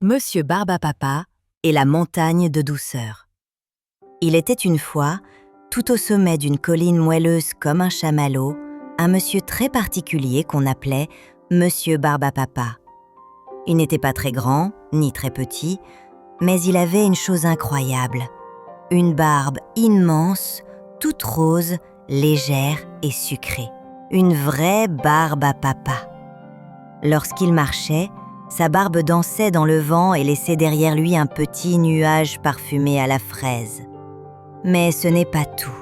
Monsieur Barbe à Papa et la montagne de douceur. Il était une fois, tout au sommet d'une colline moelleuse comme un chamallow, un monsieur très particulier qu'on appelait Monsieur Barbe à Papa. Il n'était pas très grand, ni très petit, mais il avait une chose incroyable, une barbe immense, toute rose, légère et sucrée. Une vraie barbe à papa. Lorsqu'il marchait, sa barbe dansait dans le vent et laissait derrière lui un petit nuage parfumé à la fraise. Mais ce n'est pas tout.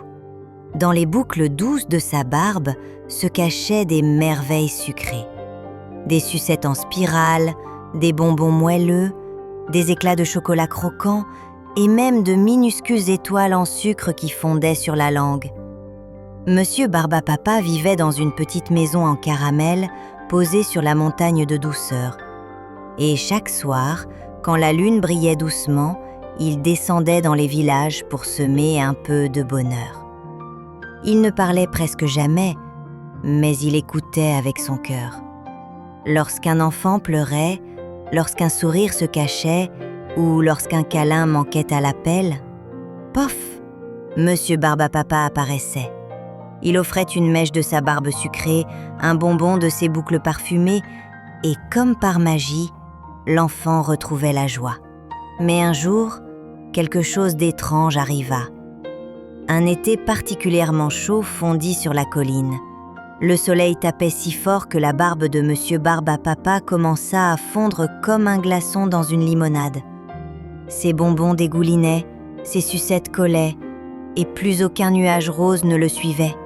Dans les boucles douces de sa barbe se cachaient des merveilles sucrées. Des sucettes en spirale, des bonbons moelleux, des éclats de chocolat croquant et même de minuscules étoiles en sucre qui fondaient sur la langue. Monsieur Barbe à Papa vivait dans une petite maison en caramel posée sur la montagne de douceur. Et chaque soir, quand la lune brillait doucement, il descendait dans les villages pour semer un peu de bonheur. Il ne parlait presque jamais, mais il écoutait avec son cœur. Lorsqu'un enfant pleurait, lorsqu'un sourire se cachait ou lorsqu'un câlin manquait à l'appel, pof, Monsieur Barbe à Papa apparaissait. Il offrait une mèche de sa barbe sucrée, un bonbon de ses boucles parfumées, et comme par magie, l'enfant retrouvait la joie. Mais un jour, quelque chose d'étrange arriva. Un été particulièrement chaud fondit sur la colline. Le soleil tapait si fort que la barbe de Monsieur Barbe à Papa commença à fondre comme un glaçon dans une limonade. Ses bonbons dégoulinaient, ses sucettes collaient, et plus aucun nuage rose ne le suivait.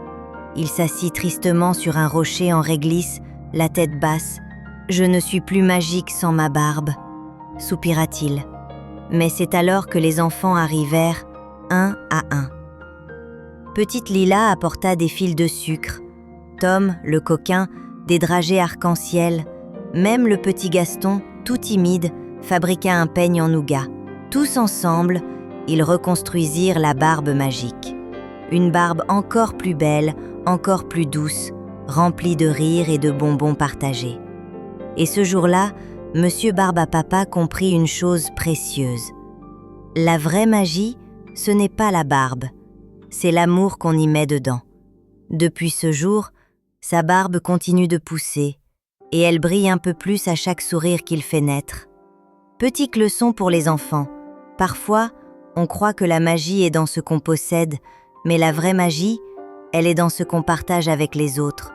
Il s'assit tristement sur un rocher en réglisse, la tête basse. « Je ne suis plus magique sans ma barbe », soupira-t-il. Mais c'est alors que les enfants arrivèrent, un à un. Petite Lila apporta des fils de sucre. Tom, le coquin, des dragées arc-en-ciel. Même le petit Gaston, tout timide, fabriqua un peigne en nougat. Tous ensemble, ils reconstruisirent la barbe magique. Une barbe encore plus belle, encore plus douce, remplie de rires et de bonbons partagés. Et ce jour-là, Monsieur Barbe à Papa comprit une chose précieuse. La vraie magie, ce n'est pas la barbe, c'est l'amour qu'on y met dedans. Depuis ce jour, sa barbe continue de pousser, et elle brille un peu plus à chaque sourire qu'il fait naître. Petite leçon pour les enfants. Parfois, on croit que la magie est dans ce qu'on possède, mais la vraie magie, elle est dans ce qu'on partage avec les autres.